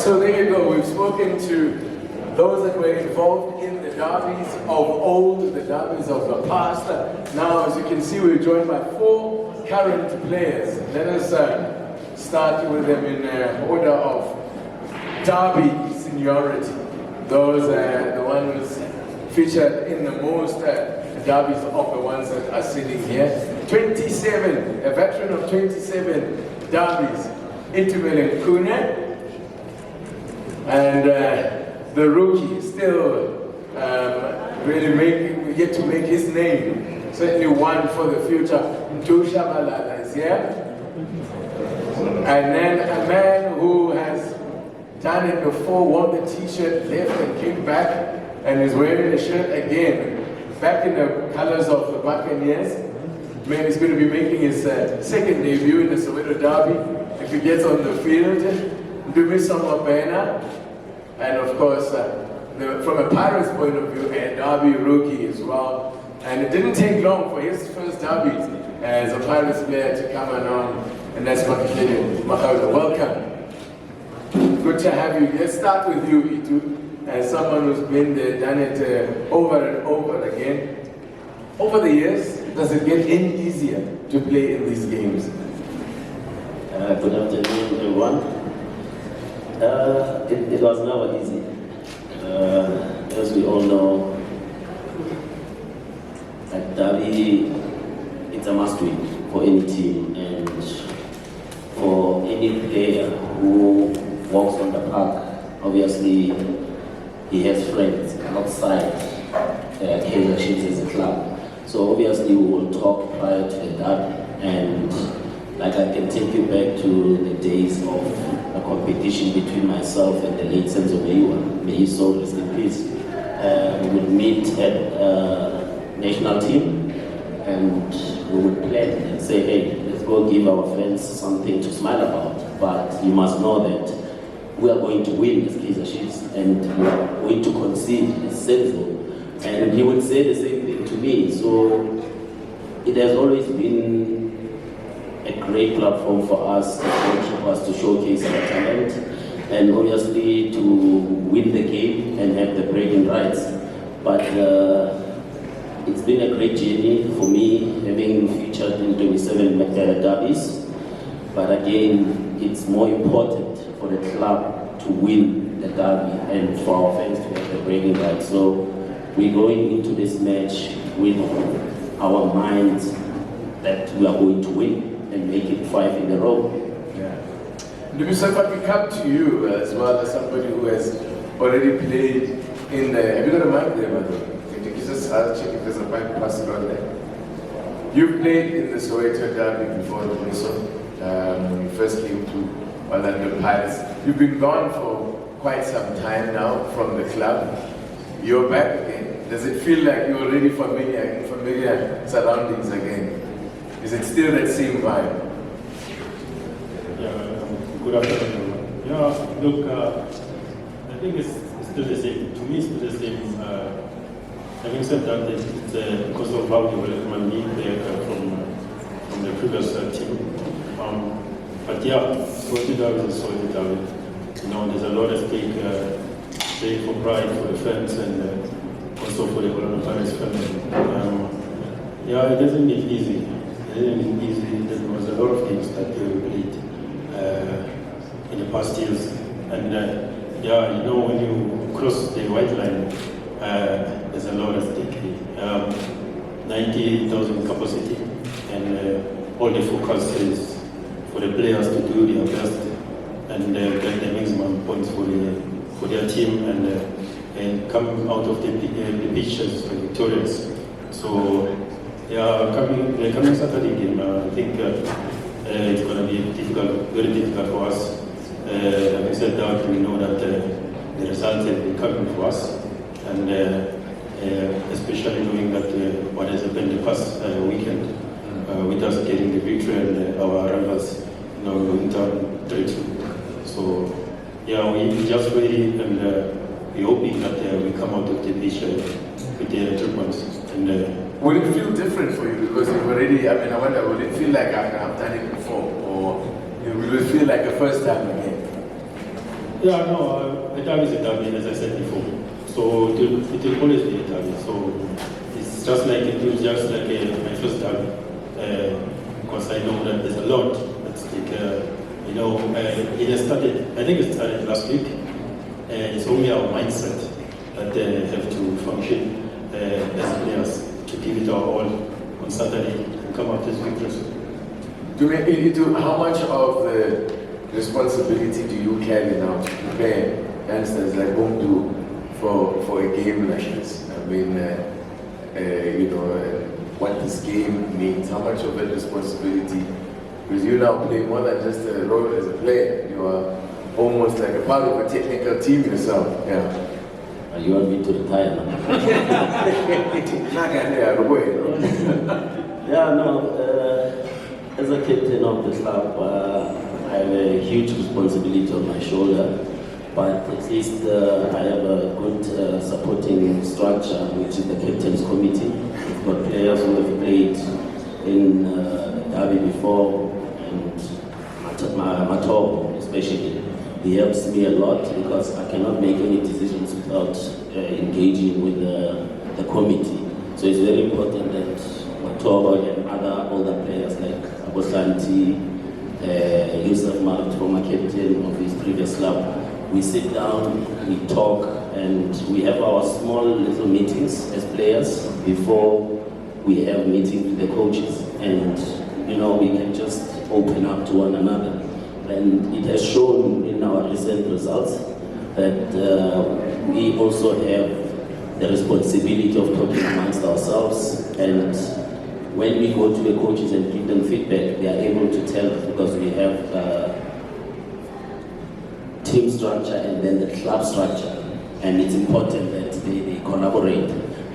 So there you go. We've spoken to those that were involved in the derbies of old, the derbies of the past. Now, as you can see, we're joined by 4 current players. Let us start with them in order of derby seniority. Those the ones featured in the most derbies of the ones that are sitting here. 27, a veteran of 27 derbies, Itumeleng Khune, and the rookie still really yet to make his name. Certainly one for the future. Mduduzi Shabalala is here. And then a man who has done it before, won the t-shirt, left and came back, and is wearing the shirt again, back in the colors of the Buccaneers. Man is going to be making his second debut in the Soweto derby if he gets on the field. Ndumiso Mabena, and of course, from a Pirates point of view, a derby rookie as well. And it didn't take long for his first derby as a Pirates player to come along, and that's Makhehlene Makhaula. Welcome. Good to have you. Let's start with you, Itu, as someone who's been there, done it over and over again. Over the years, does it get any easier to play in these games? Good afternoon, everyone. It was never easy. As we all know, at derby, it's a must-win for any team and for any player who walks on the park. Obviously, he has friends outside Kaizer Chiefs as a club. So obviously, we will talk prior to the derby, and like I can take you back to the days of a competition between myself and the late Ndumiso Mabena. May his soul rest in peace. We would meet at national team, and we would plan and say, hey, let's go give our friends something to smile about. But you must know that we are going to win as Kaizer Chiefs, and we are going to concede as Senzo. And he would say the same thing to me. So it has always been a great platform for us, to showcase our talent, and obviously to win the game and have the bragging rights. But it's been a great journey for me, having featured in 27 derbies. But again, it's more important for the club to win the derby and for our fans to have the bragging rights. So we're going into this match with our minds that we are going to win and make it 5 in a row. Yeah. Ndumiso, if I can come to you as well as somebody who has already played in the... Have you got a mic there, by the way? Can you just check if there's a mic passing on there? You've played in the Soweto derby before, Ndumiso. When you first came to Orlando Pirates. You've been gone for quite some time now from the club. You're back again. Does it feel like you're already familiar in familiar surroundings again? Is it still that same vibe? Yeah, good afternoon. Yeah, look, I think it's still the same. To me, it's still the same. Having said that, it's because of how development need there from the previous team. But yeah, Soweto derby is Soweto derby. You know, there's a lot at stake, stake for pride for the fans and also for the Orlando Pirates family. Yeah, it doesn't get easy. There was a lot of games that we played in the past years, and yeah, you know, when you cross the white line, there's a lot at stake. 90,000 capacity, and all the focus is for the players to do their best and get the maximum points for their team and come out of the pitch as victorious. So. Yeah, the coming Saturday game, I think it's going to be difficult, very difficult for us. Having said that, we know that the results have been coming for us, and especially knowing that what has happened the past weekend, with us getting the victory and our rivals, you know, going down 3-2. So, yeah, we just ready and we're hoping that we come out of the pitch with the 3 points. And, will it feel different for you because you've already, I wonder, will it feel like I've done it before, or will it feel like a first time again? Yeah, no, a derby is a derby, as I said before. So it will always be a derby. So it's just like my first derby, because I know that there's a lot at stake. It has started. I think it started last week. It's only our mindset that have to function as players to give it our all on Saturday and come out as victors. How much of the responsibility do you carry now to prepare youngsters like Mdu for a game like this? I mean, what this game means. How much of that responsibility? Because you now play more than just a role as a player. You are almost like a part of a technical team yourself. Yeah. You want me to retire now? Yeah, no. As a captain of the club, I have a huge responsibility on my shoulder. But at least I have a good supporting structure, which is the captain's committee. We've got players who have played in Derby before, and Mato especially. He helps me a lot because I cannot make any decisions without engaging with the committee. So it's very important that Mato and other older players like Abosanti, Yusuf Mark, former captain of his previous club, we sit down, we talk, and we have our small little meetings as players before we have meetings with the coaches. And we can just open up to one another. And it has shown in our recent results that we also have the responsibility of talking amongst ourselves. And when we go to the coaches and give them feedback, they are able to tell us because we have team structure and then the club structure. And it's important that they collaborate.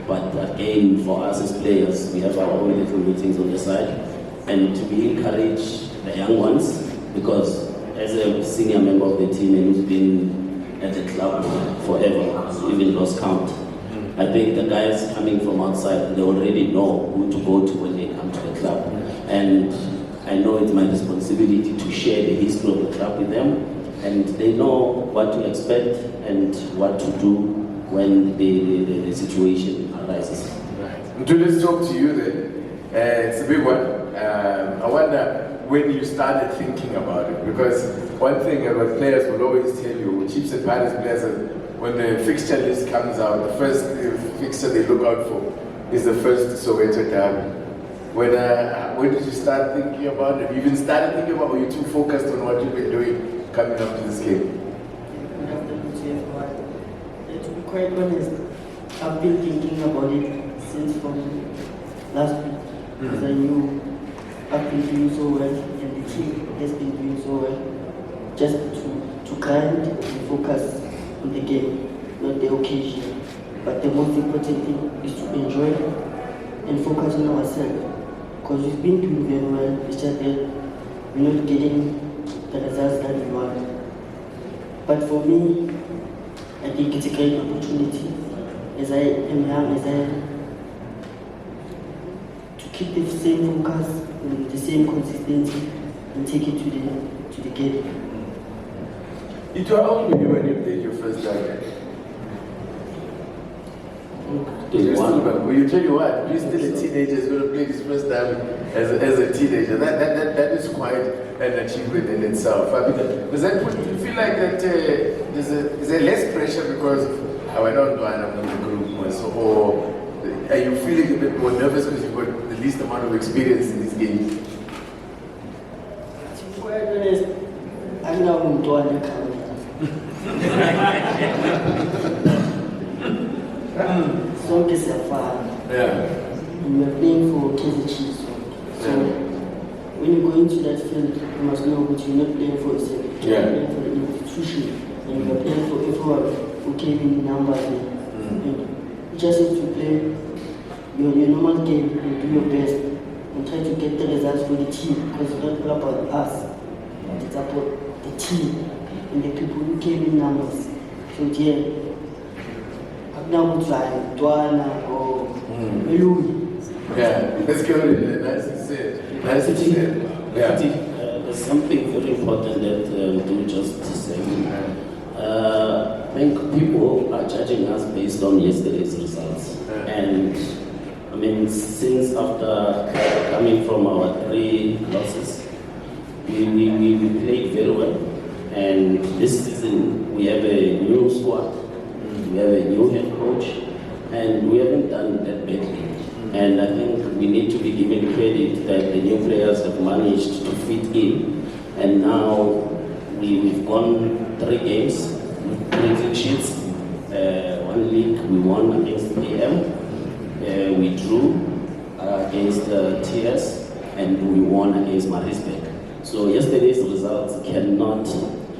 But again, for us as players, we have our own little meetings on the side. And we encourage the young ones, because as a senior member of the team and who's been at the club forever, even lost count, I think the guys coming from outside, they already know who to go to when they come to the club. And I know it's my responsibility to share the history of the club with them, and they know what to expect and what to do when the situation arises. Right. Let's talk to you then. It's a big one. I wonder when you started thinking about it, because one thing about players will always tell you, Chiefs and Pirates players, when the fixture list comes out, the first fixture they look out for is the first Soweto derby. When did you start thinking about it? Have you even started thinking about it, or were you too focused on what you've been doing coming up to this game? To be quite honest, I've been thinking about it since from last week, because I knew I've been doing so well and the team has been doing so well. Just to grind and focus on the game, not the occasion. But the most important thing is to enjoy and focus on ourselves. Because we've been doing very well, it's just that we're not getting the results that we want. But for me, I think it's a great opportunity, as I am young, to keep the same focus and the same consistency and take it to the game. How old were you when you played your first derby? Will you tell you what? You're still a teenager who's going to play his first derby as a teenager. That is quite an achievement in itself. I mean, does that put you feel like that is there less pressure because I don't know, I'm in the group, or are you feeling a bit more nervous because you've got the least amount of experience in this game? To be quite honest, I'm now in Johannesburg. So it's a fun. Yeah. And we are playing for Kaizer Chiefs. So when you go into that field, you must know that you're not playing for yourself. You're playing for the institution. And you're playing for everyone who came in numbers there. And you just need to play your normal game and do your best and try to get the results for the team, because it's not all about us. It's about the team and the people who came in numbers. So yeah. Now it's like Duana or Melui. Yeah, let's go with it. Nice to see it. Nice to see it. Yeah. There's something very important that you just said. I think people are judging us based on yesterday's results. And I mean, since after coming from our 3 losses, we played very well. And this season, we have a new squad, we have a new head coach, and we haven't done that badly. And I think we need to be given credit that the new players have managed to fit in. And now we've won 3 games, 3 clean sheets. 1 league we won against AM. We drew against TS, and we won against Marisbeck. So yesterday's results cannot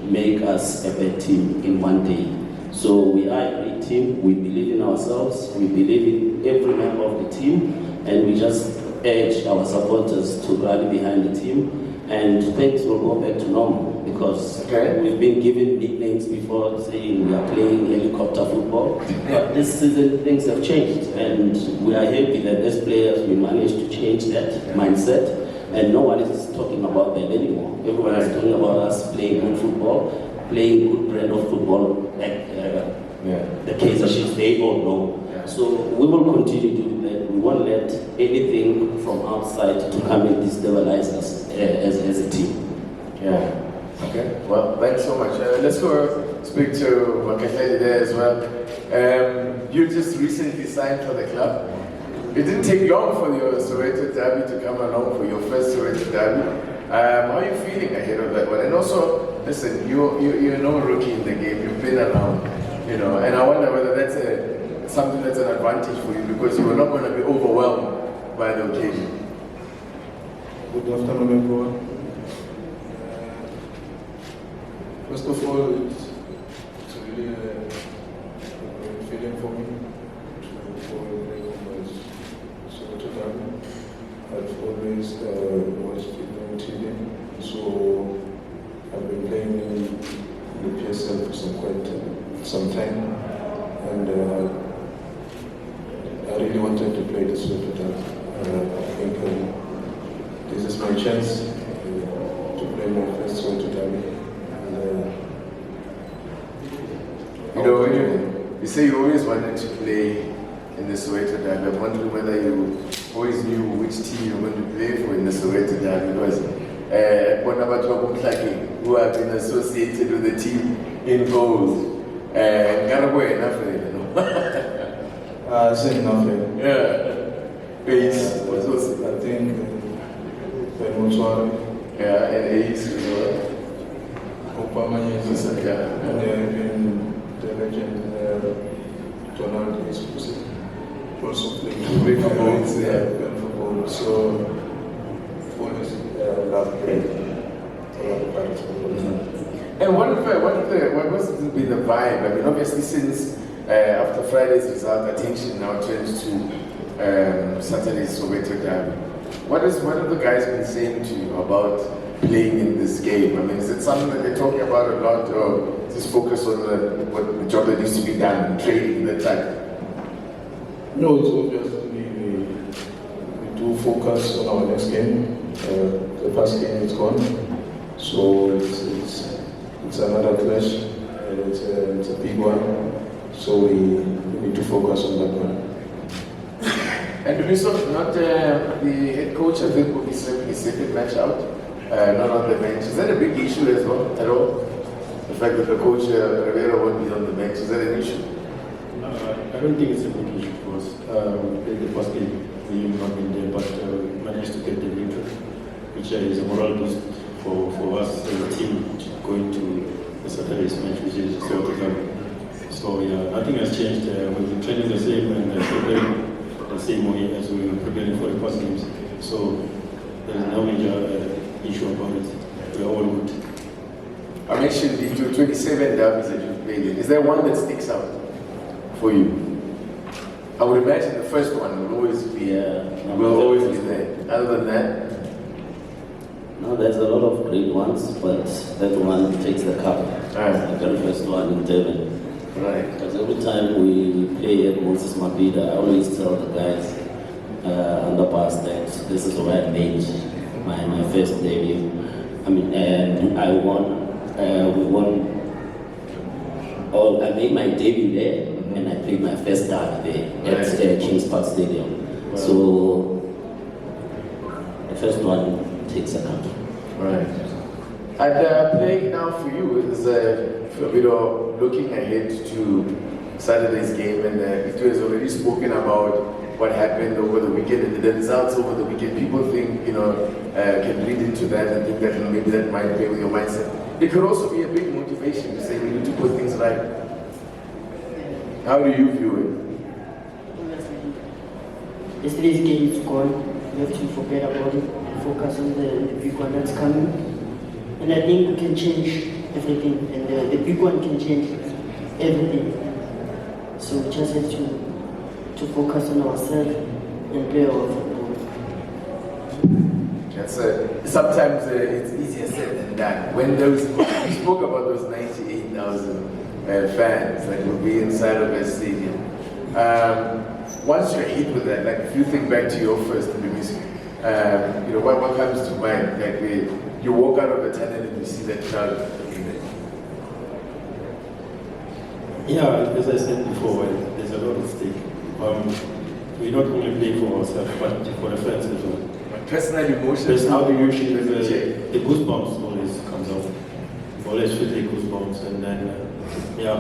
make us a bad team in one day. So we are a great team, we believe in ourselves, we believe in every member of the team, and we just urge our supporters to rally behind the team, and things will go back to normal, because we've been given nicknames before saying we are playing helicopter football, but this season things have changed, and we are happy that as players we managed to change that mindset. And no one is talking about that anymore. Everyone is talking about us playing good football, playing good brand of football, like the Kaiser Chiefs, they all know. Yeah. So we will continue to do that. We won't let anything from outside to come and destabilize us as a team. Yeah. Okay. Well, thanks so much. Let's go speak to Makhehlene there as well. You just recently signed for the club. It didn't take long for your Soweto derby to come along, for your first Soweto derby. How are you feeling ahead of that one? And also, listen, you're no rookie in the game. You've been around, you know. And I wonder whether that's something that's an advantage for you, because you are not going to be overwhelmed by the occasion. Good afternoon, everyone. First of all, it's really a feeling for me to go and play on my Soweto derby. I've always watched it on TV, so I've been playing in the PSL for quite some time, and I really wanted to play the Soweto derby. I think this is my chance to play my first Soweto derby. You know, when you say you always wanted to play in the Soweto derby, I'm wondering whether you always knew which team you were going to play for in the Soweto derby, because who have been associated with the team in goals. Same nothing. Yeah. Ace was also, I think Motswari. Yeah, and Ace as well. Opamanya is Yeah. and they have been the legend Donald is also playing Big footballs, yeah. Football. So always love playing. And what was to be the vibe? I mean, obviously, since after Friday's result, attention now turns to Saturday's Soweto derby. What have the guys been saying to you about playing in this game? I mean, is it something that they're talking about a lot, or just focus on the job that needs to be done, training, the time? No, it's obvious. We do focus on our next game. The first game is gone, so it's another clash, and it's a big one. So we need to focus on that one. And Ndumiso, not the head coach, I think, will be serving his second match out, not on the bench. Is that a big issue as well, at all? The fact that the coach, Rivera, won't be on the bench, is that an issue? I don't think it's a big issue for us. The first game, we have not been there, but managed to get the victory, which is a moral boost for us as a team going to the Saturday's match, which is Soweto derby. So yeah, nothing has changed. We've been training the same and preparing the same way as we were preparing for the first games. So there is no major issue about it. We are all good. I mentioned the 27 derbies that you've played in. Is there one that sticks out for you? I would imagine the first one will always be there. Other than that? No, there's a lot of great ones, but that one takes the cup. The very first one in Tema. Right. Because every time we play at Ndumiso Mabena, I always tell the guys on the past that this is where I made my first debut. I mean, and I won. We won I made my debut there, and I played my first derby there at Kings Park Stadium. Wow. So the first one takes a count. Right. And playing now for you is looking ahead to Saturday's game, and it has already spoken about what happened over the weekend and the results over the weekend. People think, can read into that and think that maybe that might play with your mindset. It could also be a big motivation to say we need to put things right. How do you view it? Yesterday's game is gone. We have to forget about it and focus on the big one that's coming. And I think we can change everything, and the big one can change everything. So we just have to focus on ourselves and play our football. Sometimes it's easier said than done. When we spoke about those 98,000 fans that will be inside of a stadium. Once you're hit with that, like if you think back to your first Ndumiso, what comes to mind? Like you walk out of the tunnel and you see that crowd looking there. Yeah, as I said before, there's a lot at stake. We not only play for ourselves, but for the fans as well. Personal emotions, how do you feel the goosebumps always comes out. You always feel the goosebumps, and then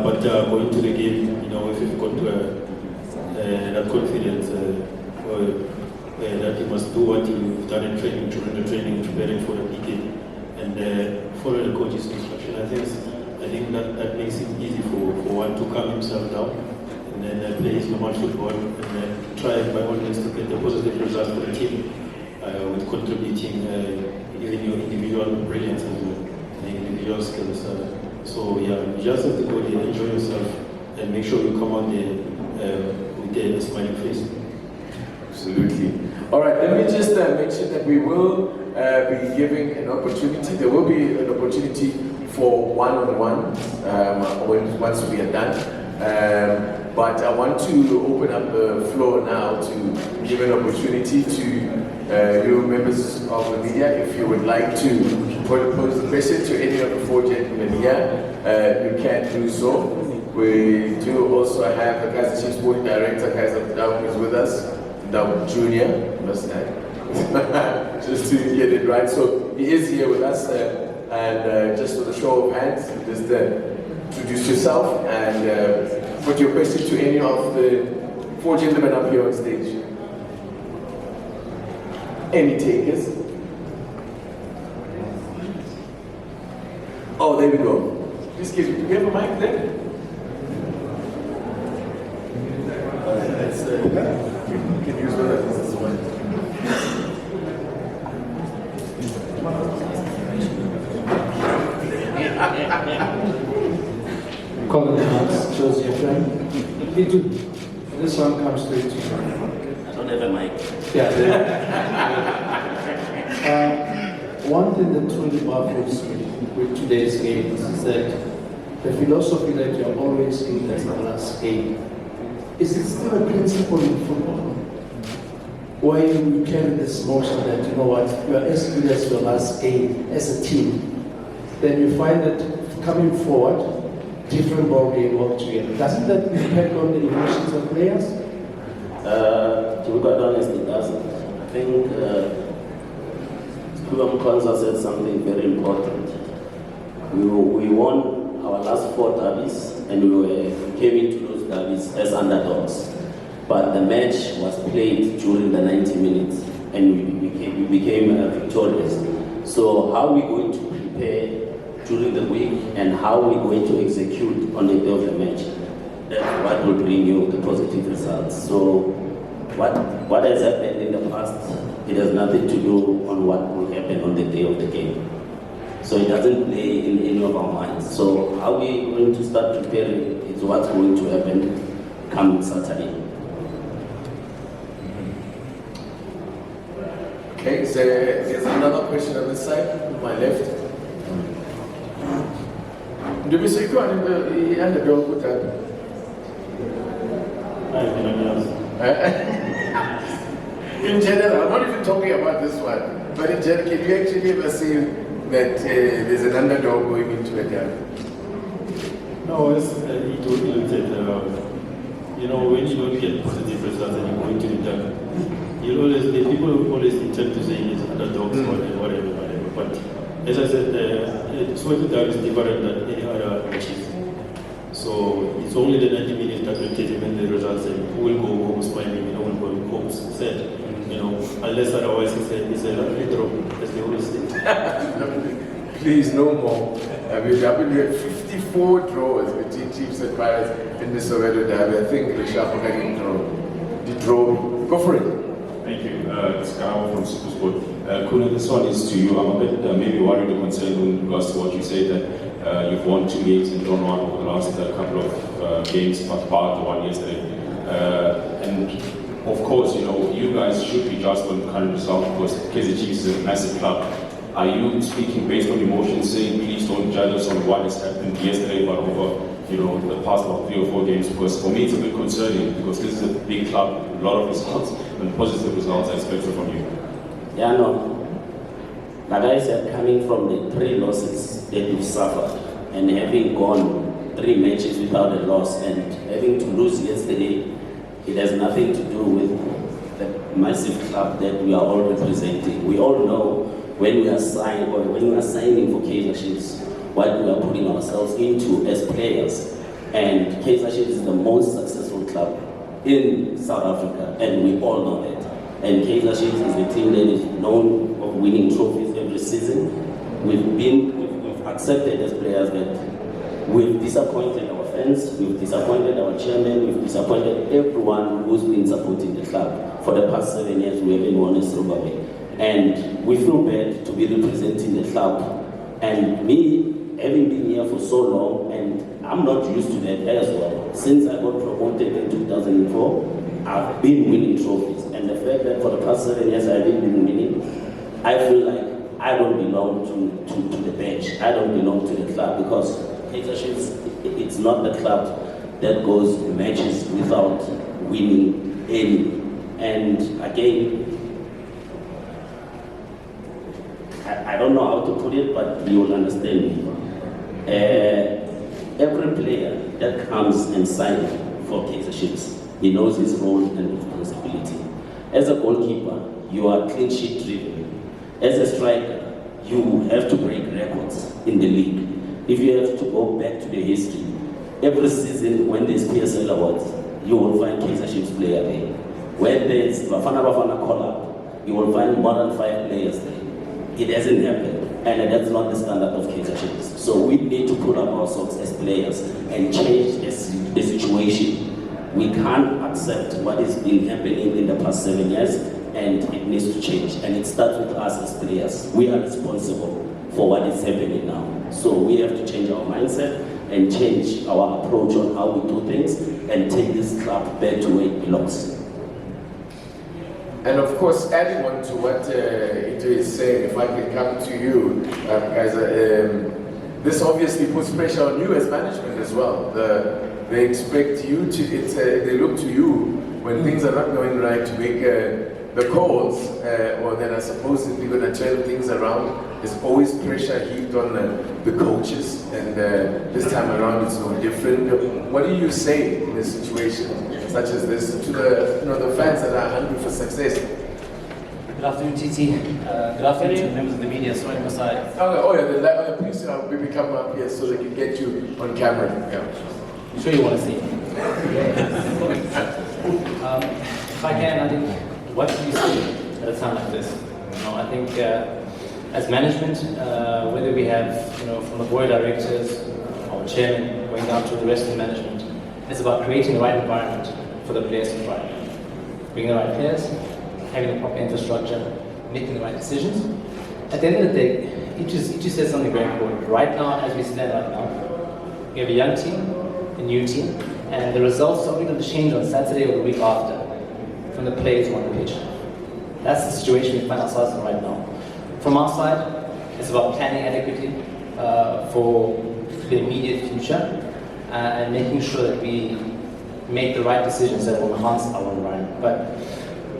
but going to the game, if you've got that confidence that you must do what you've done in training, during the training, preparing for the game, and follow the coach's instruction. I think that makes it easy for one to calm himself down and then play his normal football and try by all means to get the positive results for the team with contributing even your individual brilliance as well, and individual skills. So yeah, you just have to go there, enjoy yourself, and make sure you come on there with a smiling face. Absolutely. All right, let me just mention that we will be giving an opportunity. There will be an opportunity for one-on-one once we are done. But I want to open up the floor now to give an opportunity to you members of the media. If you would like to pose a question to any of the four gentlemen here, you can do so. We do also have the Kaizer Chiefs Sporting Director, Kaizer Mduduzi, is with us. Mduduzi Jr., must add, just to get it right. So he is here with us, and just with a show of hands, just introduce yourself and put your question to any of the four gentlemen up here on stage. Any takers? Oh, there we go. Please give me. Do we have a mic there? Let's we can use one of these as well. Call the house, shows your friend. This one comes to you. I don't have a mic. One thing that truly baffles me with today's game is that the philosophy that you're always in the last game, is it still a principle in football? Where you carry this motion that, you know what, you are as good as your last game as a team. Then you find that coming forward, different ball game altogether. Doesn't that impact on the emotions of players? To be quite honest, it doesn't. I think Kwanzaa said something very important. We won our last 4 derbies, and we came into those derbies as underdogs. But the match was played during the 90 minutes, and we became victorious. So how are we going to prepare during the week, and how are we going to execute on the day of the match? That's what will bring you the positive results. So what has happened in the past, it has nothing to do on what will happen on the day of the game. So it doesn't play in any of our minds. So how are we going to start preparing is what's going to happen come Saturday. Okay, so there's another question on this side, on my left. Ndumiso, you go on the underdog with that. In general, I'm not even talking about this one, but in general, can you actually ever say that there's an underdog going into a derby? No, it's, it looked at, you know, when you don't get positive results and you go into the dark, you always, the people always intend to say it's underdogs or whatever. But as I said, Soweto is different than any other matches. So it's only the 90 minutes that will determine the results, and who will go home smiling, you know, will go home sad, you know, unless otherwise it's a lovely draw, as they always say. Please, no more. We had 54 draws between Chiefs and Pirates in the Soweto derby. I think the Shabalala did draw. Go for it. Thank you. It's Gao from SuperSport. Khune, this one is to you. I'm a bit maybe worried or concerned in regards to what you say that you've won 2 games and drawn 1 over the last couple of games, but part of the one yesterday. And of course, you know, you guys should be judged on the current result because KZ Chiefs is a massive club. Are you speaking based on emotion, saying please don't judge us on what has happened yesterday, but over, you know, the past 3 or 4 games? Because for me it's a bit concerning because this is a big club, a lot of results and positive results I expected from you. Yeah, no. Like I said, coming from the 3 losses that we've suffered and having gone 3 matches without a loss and having to lose yesterday, it has nothing to do with the massive club that we are all representing. We all know when we are signing for Kaizer Chiefs, what we are putting ourselves into as players. And Kaizer Chiefs is the most successful club in South Africa, and we all know that. And Kaizer Chiefs is a team that is known for winning trophies every season. We've accepted as players that we've disappointed our fans, we've disappointed our chairman, we've disappointed everyone who's been supporting the club. For the past 7 years, we haven't won a Super Bowl. And we feel bad to be representing the club. And me, having been here for so long, and I'm not used to that as well. Since I got promoted in 2004, I've been winning trophies. And the fact that for the past 7 years I've been winning, I feel like I don't belong to the bench. I don't belong to the club because it's not the club that goes matches without winning any. And again, I don't know how to put it, but you will understand me. Every player that comes and signs for Kaizer Chiefs, he knows his role and responsibility. As a goalkeeper, you are clean sheet driven. As a striker, you have to break records in the league. If you have to go back to the history, every season when there's PSL awards, you will find Kaizer Chiefs player there. When there's Bafana call up, you will find more than 5 players there. It hasn't happened, and that's not the standard of Kaizer Chiefs. So we need to pull up our socks as players and change the situation. We can't accept what has been happening in the past 7 years, and it needs to change. And it starts with us as players. We are responsible for what is happening now. So we have to change our mindset and change our approach on how we do things and take this club back to where it belongs. And of course, adding on to what Itu is saying, if I can come to you, guys, this obviously puts pressure on you as management as well. They expect you to, they look to you when things are not going right to make the calls, or that are supposedly going to turn things around. There's always pressure heaped on the coaches, and this time around it's no different. What do you say in a situation such as this to the fans that are hungry for success? Good afternoon, TT. Good afternoon to members of the media. Sorry, my side. Please maybe come up here so they can get you on camera. Yeah. I'm sure you want to see. If I can, I think, what do you see at a time like this? I think as management, whether we have, from the board of directors, our chairman, going down to the rest of the management, it's about creating the right environment for the players to thrive. Bringing the right players, having the proper infrastructure, making the right decisions. At the end of the day, it just says something very important. Right now, as we stand right now, we have a young team, a new team, and the results are only going to change on Saturday or the week after from the players on the pitch. That's the situation we find ourselves in right now. From our side, it's about planning adequately for the immediate future and making sure that we make the right decisions that will enhance our environment. But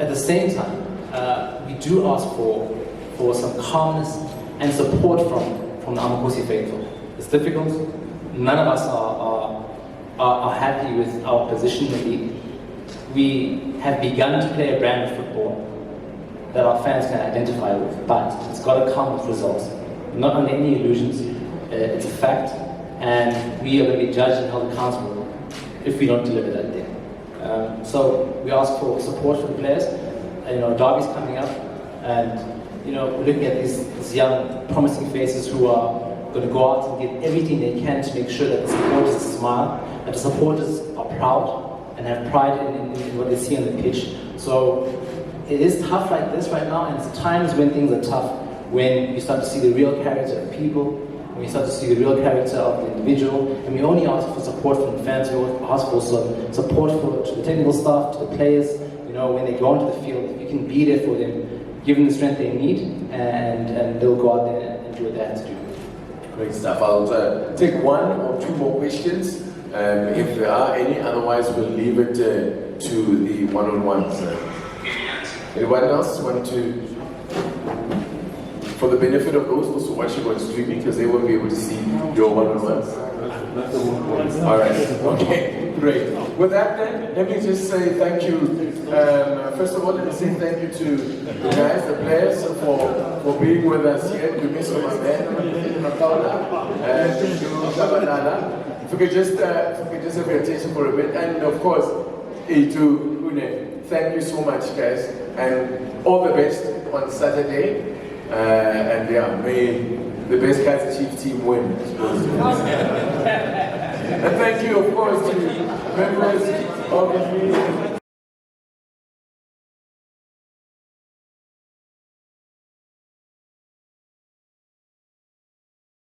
at the same time, we do ask for some calmness and support from the Amakosi faithful. It's difficult. none of us are happy with our position in the league. We have begun to play a brand of football that our fans can identify with, but it's got to come with results. Not under any illusions. It's a fact, and we are going to be judged and held accountable if we don't deliver that day. So we ask for support for the players. Derby's coming up, and we're looking at these young, promising faces who are going to go out and give everything they can to make sure that the supporters smile, that the supporters are proud and have pride in what they see on the pitch. So it is tough like this right now, and it's times when things are tough, when you start to see the real character of people, when you start to see the real character of the individual, and we only ask for support from the fans, we ask for some support to the technical staff, to the players, when they go onto the field, you can be there for them, give them the strength they need, and they'll go out there and do what they have to do. Great stuff. I'll take one or two more questions, if there are any, otherwise we'll leave it to the one-on-ones. Anyone else want to, for the benefit of those also watching on streaming, because they won't be able to see your one-on-ones? All right, okay, great. With that then, let me just say thank you. First of all, let me say thank you to the guys, the players, for being with us here. Ndumiso Mabena, Makhaula and Ndumiso Shabalala. If we could just have your attention for a bit. And of course, Itumeleng Khune, thank you so much guys. And all the best on Saturday. And yeah, may the best Kaizer Chiefs team win. And thank you, of course, to members of the